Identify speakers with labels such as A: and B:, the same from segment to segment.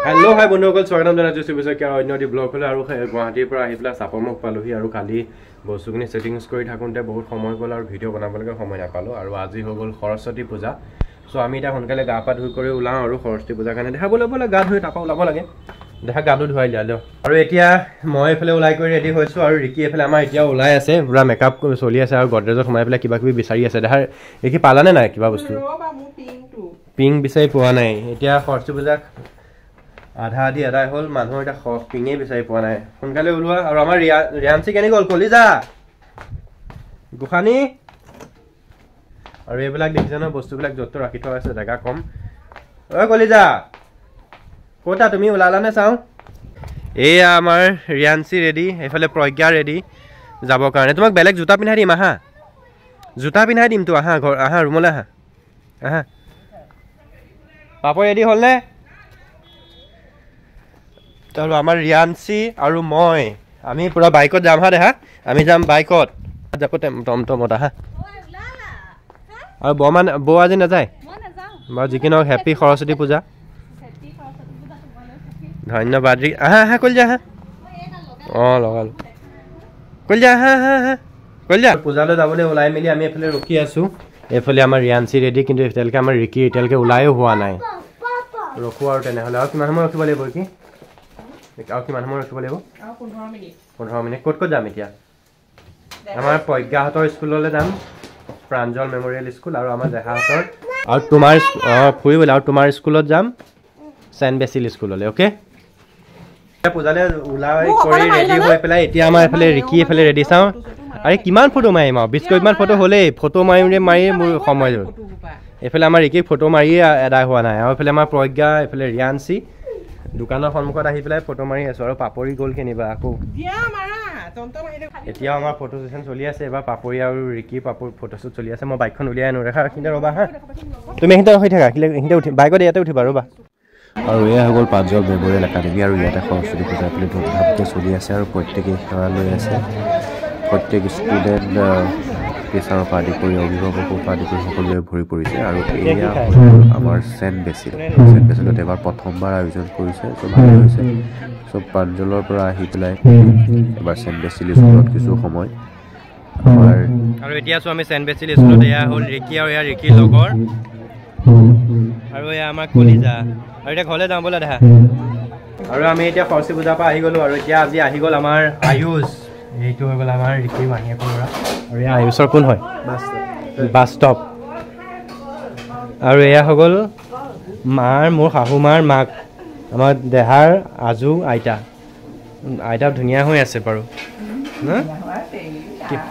A: Hello, hi বন্ধুসকল স্বাগতম জনাইছো শিৱসাগৰ আৰু অন্যটি ব্লগ হলে আৰু গুৱাহাটীৰ পৰা আহি পেলাই চাপৰমুখ পালোহি আৰু কালি বস্তুখিনি সেটিংছ কৰি থাকোঁতে বহুত সময় গ'ল আৰু ভিডিঅ' বনাবলৈকে সময় নাপালো আৰু আজি হৈ গ'ল সৰস্বতী পূজা সো আমি এটা সোনকালে গা পা ধুই কৰি ওলাওঁ আৰু সৰস্বতী পূজাৰ কাৰণে দেখাবলৈ বোলে গা ধুই তাপা ওলাব লাগে দেখা গাটো ধুৱাই দিয়া দিয়ক আৰু এতিয়া মই এফালে ওলাই কৰি ৰেডি হৈছো আৰু ৰিকি এফালে আমাৰ এতিয়া ওলাই আছে পুৰা মেকআপ চলি আছে আৰু গডৰেজত সোমাই পেলাই কিবা কিবি বিচাৰি আছে দেখা ৰিকি পালানে নাই কিবা বস্তু পিং বিচাৰি পোৱা নাই এতিয়া সৰস্বতী পূজা আধা আধি আদায় হ'ল মানুহৰ এটা পিঙে বিচাৰি পোৱা নাই সোনকালে ওলোৱা আৰু আমাৰ ৰিয়াঞ্চি কেনে গ'ল কলিজা গোসানী আৰু এইবিলাক দেখিছে ন বস্তুবিলাক য'ত ৰাখি থোৱা আছে জেগা কম ঐ কলিজা ক'তা তুমি ওলালানে চাওঁ এয়া আমাৰ ৰিয়াঞ্চি ৰেডি এইফালে প্ৰজ্ঞা ৰেডি যাবৰ কাৰণে তোমাক বেলেগ জোতা পিন্ধাই দিম আহা জোতা পিন্ধাই দিম তো আহা ঘৰ আহা ৰুমলৈ আহা আহা পাপৰ ৰেডি হ'লনে আৰু আমাৰ ৰিয়াঞ্চি আৰু মই আমি পুৰা বাইকত যাম হা দেখা আমি যাম বাইকত যাব টমটমত আহা আৰু বৌ আজি নাযায় বাৰু যি কি নহওক হেপী সৰস্বতী পূজা ধন্যবাদ আহা আহা কলিজা আহা অঁ লগালো কলিজা আহা আহা আহা কলিজা পূজালৈ যাবলৈ ওলাই মেলি আমি এইফালে ৰখি আছোঁ এইফালে আমাৰ ৰিয়াঞ্চি ৰেডি কিন্তু এতিয়ালৈকে আমাৰ ৰিকি এতিয়ালৈকে ওলায়ো হোৱা নাই ৰখোঁ আৰু তেনেহ'লে আৰু কিমান সময় ৰখিব লাগিব কি আৰু কিমান সময় ৰখিব লাগিব 15 মিনিট ক'ত যাম এতিয়া আমাৰ প্ৰজ্ঞাহঁতৰ স্কুললৈ যাম প্ৰাঞ্জল মেমৰিয়েল স্কুল আৰু আমাৰ দেহাহঁতৰ আৰু তোমাৰ ফুৰিবলৈ আৰু তোমাৰ স্কুলত যাম চেণ্ট বেচিল স্কুললৈ অ'কে পূজালৈ ওলাই কৰি ৰেডি হৈ পেলাই এতিয়া আমাৰ এইফালে ৰিকি এইফালে ৰেডি চাওঁ আৰে কিমান ফটো মাৰিম আৰু 20 মান ফটো হ'লেই ফটো মাৰি মোৰ সময় হ'ল এইফালে আমাৰ ৰিকিক ফটো মাৰিয়ে এদায় হোৱা নাই আৰু এইফালে আমাৰ প্ৰজ্ঞা এইফালে ৰিয়াঞ্চি দোকানৰ সন্মুখত আহি পেলাই ফটো মাৰি আছোঁ আৰু পাপৰি গ'ল কেনিবা আকৌ এতিয়া আমাৰ ফটো ছেশ্যন চলি আছে এবাৰ পাপৰি আৰু ৰিকি ফটোশ্বুট চলি আছে মই বাইকখন উলিয়াই আনো ৰেখা এইখিনিতে ৰ'বা হা তুমি এইখিনিতে ৰখি থাকা এইখিনিতে উঠি বাইকত ইয়াতে উঠিবা ৰ'বা আৰু এয়া হৈ গ'ল প্ৰাঞ্জল মেমৰিয়েল একাডেমি আৰু ইয়াতে সৰস্বতী পূজা পেলাই ধুমধামকৈ চলি আছে আৰু প্ৰত্যেকেই সেৱা লৈ আছে প্ৰত্যেক ষ্টুডেণ্ট টিচাৰৰ পৰা আদি কৰি অভিভাৱকৰ পৰা আদি কৰি সকলোৱে ভৰি পৰিছে আৰু এয়া আমাৰ চেণ্ট বেচিলত এবাৰ প্ৰথমবাৰ আয়োজন কৰিছে চ' ভাল হৈছে চ' প্ৰাঞ্জলৰ পৰা আহি পেলাই এবাৰ চেণ্ট বেচিল স্কুলত কিছু সময় আমাৰ আৰু এতিয়া আছোঁ আমি চেণ্ট বেচিল স্কুলত এয়া হ'ল ৰিকি আৰু এয়া ৰিকিৰ লগৰ আৰু এয়া আমাৰ কলিজা আৰু এতিয়া ঘৰলৈ যাওঁ বোলে দেখা আৰু আমি এতিয়া সৰস্বতী পূজাৰ পৰা আহি গ'লোঁ আৰু এতিয়া আজি আহি গ'ল আমাৰ আয়ুষ এইটো হৈ গ'ল আমাৰ ৰিকিৰ মাহীয়েকৰ ল'ৰা আৰু এয়া আয়ুষৰ কোন হয় বাস্তৱ আৰু এয়া হৈ গ'ল মোৰ শাহু মাৰ মাক আমাৰ দেহাৰ আজু আইতা ধুনীয়া হৈ আছে বাৰু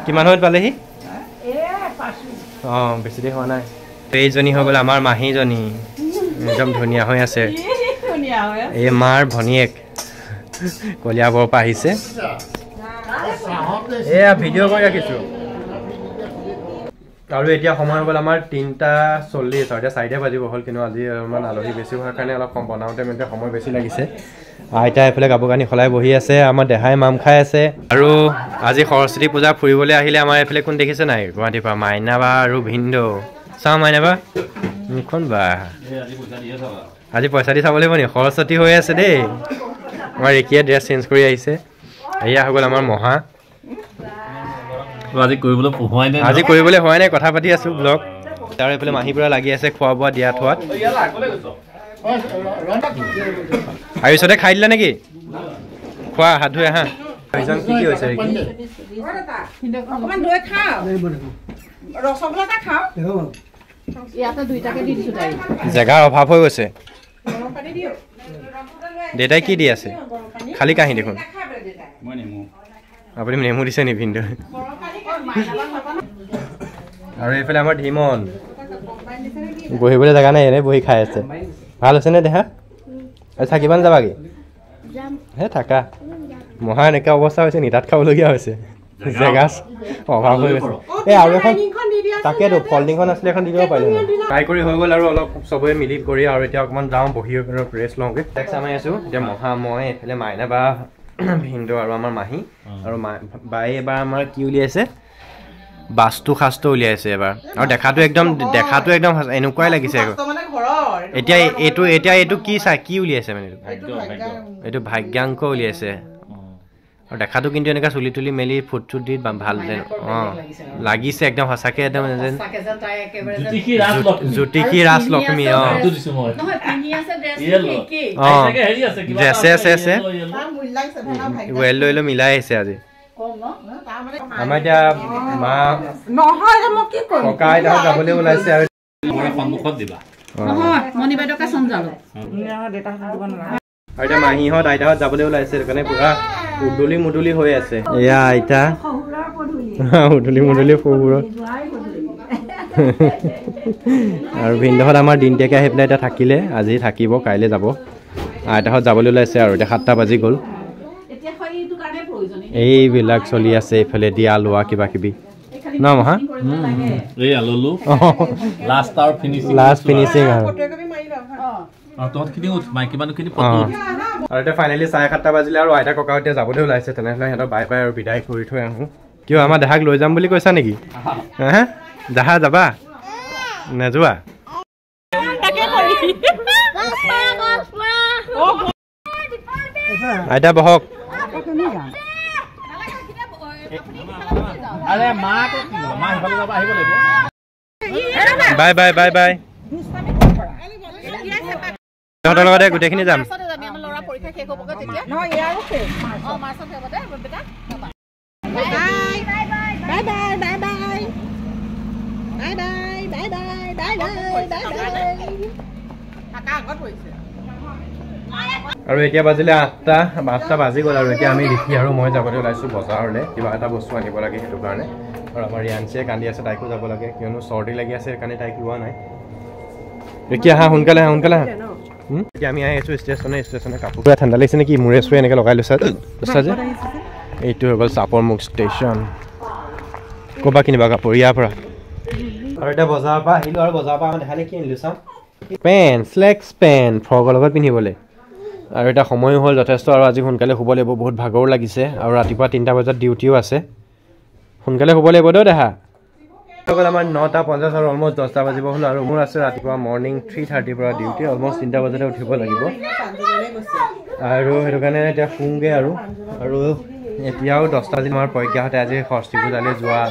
A: কিমান সময়ত পালেহি অঁ বেছি দেৰি হোৱা নাই এইজনী হৈ গ'ল আমাৰ মাহীজনী একদম ধুনীয়া হৈ আছে এই মাৰ ভনীয়েক কলিয়াবৰৰ পৰা আহিছে এয়া ভিডিঅ' কৰি ৰাখিছোঁ আৰু এতিয়া সময় হৈ গ'ল আমাৰ 3:40 আৰু এতিয়া 4 বাজিব হ'ল কিন্তু আজি অলপমান আলহী বেছি হোৱাৰ কাৰণে অলপ বনাওঁতে মেলোঁতে সময় বেছি লাগিছে আইতা এইফালে কাপোৰ কানি সলাই বহি আছে আমাৰ দেহাই মাম খাই আছে আৰু আজি সৰস্বতী পূজা ফুৰিবলৈ আহিলে আমাৰ এইফালে কোন দেখিছে নাই গুৱাহাটীৰ পৰা মাইনা বা আৰু ভিন্দৌ চাওঁ মাইনা বা কোন বা আজি পইচা দি চাব লাগিব নি সৰস্বতী হৈ আছে দেই আমাৰ ৰিকিয়ে ড্ৰেছ চেঞ্জ কৰি আহিছে এয়া হৈ গ'ল আমাৰ মহা আজি কৰিবলৈ হোৱাই নাই কথা পাতি আছোঁ ব্লগ আৰু এইফালে মাহীৰ পৰা লাগি আছে খোৱা বোৱা দিয়া থোৱাত আয়ুষতে খাই দিলা নেকি খোৱা হাত ধুই আহা কি হৈছে জেগাৰ অভাৱ হৈ গৈছে দেউতাই কি দি আছে খালী কাহি দেখোন আপুনি নেমু দিছে নি ভিন্দৌ আৰু এইফালে আমাৰ ধীমন বহিবলৈ জেগা নাই এনেই বহি খাই আছে ভাল হৈছেনে দেহা আৰু থাকিবান যাবাগৈ হে থাকা মহা এনেকুৱা অৱস্থা হৈছে নি তাত খাবলগীয়া হৈছে জেগা অভাৱ হৈ গৈছে এই আৰু এখন তাকেতো ফল্ডিংখন আছিলে এখন দি দিব পাৰিলোঁ ট্ৰাই কৰি হৈ গ'ল আৰু অলপ চবেই মিলি কৰি আৰু এতিয়া অকণমান যাওঁ বহি ৰেষ্ট লওঁগৈ টেক্স চামাই আছোঁ এতিয়া মহা মই এইফালে মাইনা বা ভিন্দৌ আৰু আমাৰ মাহী আৰু বায়ে এবাৰ আমাৰ কি উলিয়াইছে বাস্তু শাস্ত্ৰ উলিয়াইছে এবাৰ আৰু দেখাটো একদম এনেকুৱাই লাগিছে এতিয়া এইটো কি কি উলিয়াইছে মানে এইটো ভাগ্যাংক উলিয়াইছে আৰু দেখাটো কিন্তু এনেকা চুলি তুলি মেলি ফুট চুট দি ভাল লাগিছে একদম সঁচাকে একদম জ্যোতিষী ৰাজলক্ষ্মী ৱেল লৈ মিলাই আহিছে আজি আমাৰ এতিয়া মা ককা আইতাহঁত যাবলৈ ওলাইছে আৰু এতিয়া মাহীহঁত আইতাহঁত যাবলৈ ওলাইছে সেইকাৰণে পুৰা উদুলি মুদুলি হৈ আছে এয়া আইতা উদুলি মুদুলি সৰুবোৰত আৰু ভিনদেউহঁত আমাৰ দিনটিয়াকে আহি পেলাই এতিয়া থাকিলে আজি থাকিব কাইলৈ যাব আইতাহঁত যাবলৈ ওলাইছে আৰু এতিয়া 7টা বাজি গ'ল এইবিলাক চলি আছে এইফালে দিয়া লোৱা কিবা কিবি ন মহা লাষ্ট ফিনিচিং আৰু এতিয়া ফাইনেলি 7:30 বাজিলে আৰু আইতা ককা এতিয়া যাবলৈ ওলাইছে তেনেহ'লে সিহঁতক বাই বাই আৰু বিদায় কৰি থৈ আহোঁ কিয় আমাৰ দেহাক লৈ যাম বুলি কৈছা নেকি হে দেহা যাবা নেযোৱা আইতা বহক বাই বাই বাই বাই তহঁতৰ লগতে গোটেইখিনি যাম আৰু এতিয়া বাজিলে 8টা বাজি গ'ল আৰু এতিয়া আমি দেখি আৰু মই যাবলৈ ওলাইছোঁ বজাৰলৈ কিবা এটা বস্তু আনিব লাগে সেইটো কাৰণে আৰু আমাৰ ৰিয়াঞ্চিয়ে কান্দি আছে তাইকো যাব লাগে কিয়নো চৰ্দি লাগি আছে সেইকাৰণে তাইক লোৱা নাই এতিয়া আহা সোনকালে আহা এতিয়া আমি আহি আছোঁ ষ্টেচনে কাপোৰ পুৰা ঠাণ্ডা লাগিছে নেকি মূৰে চুৰে এনেকৈ লগাই লৈছা যে এইটো হৈ গ'ল চাপৰ মুখ ষ্টেচন ক'ৰপৰা কিনিবা কাপোৰ ইয়াৰ পৰা আৰু এতিয়া বজাৰৰ পৰা আহিলোঁ আৰু বজাৰৰ পৰা দেখালে কি আনিলোঁ চাওঁ পেণ্ট শ্লেক্স পেণ্ট ফ্ৰকৰ লগত পিন্ধিবলৈ আৰু এতিয়া সময়ো হ'ল যথেষ্ট আৰু আজি সোনকালে শুব লাগিব বহুত ভাগৰো লাগিছে আৰু ৰাতিপুৱা 3টা বজাত ডিউটিও আছে সোনকালে শুব লাগিব দেই দেহা অকল আমাৰ 9:50 আৰু অলমষ্ট 10টা বাজিব হ'ল আৰু মোৰ আছে ৰাতিপুৱা মৰ্ণিং 3:30 পৰা ডিউটি অলমষ্ট 3টা বজাতে উঠিব লাগিব আৰু সেইটো কাৰণে এতিয়া শুওঁগৈ আৰু এতিয়াও 10টা দিন আমাৰ প্ৰজ্ঞাহঁতে আজি ষষ্ঠী পূজালৈ যোৱা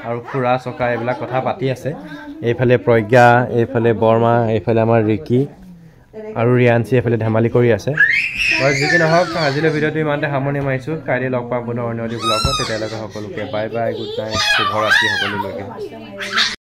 A: আৰু ফুৰা চকা এইবিলাক কথা পাতি আছে এইফালে প্ৰজ্ঞা এইফালে বৰ্মা এইফালে আমাৰ ৰিকি আৰু ৰিয়াঞ্চি এইফালে ধেমালি কৰি আছে বাৰু যি কি নহওক আজিলৈ ভিডিঅ'টো ইমানতে সামৰণি মাৰিছোঁ কাইলৈ লগ পাম পুনৰ অন্য এটি ব্লগত তেতিয়ালৈকে সকলোকে বাই বাই গুড নাইট শুভৰাত্ৰি সকলোলৈকে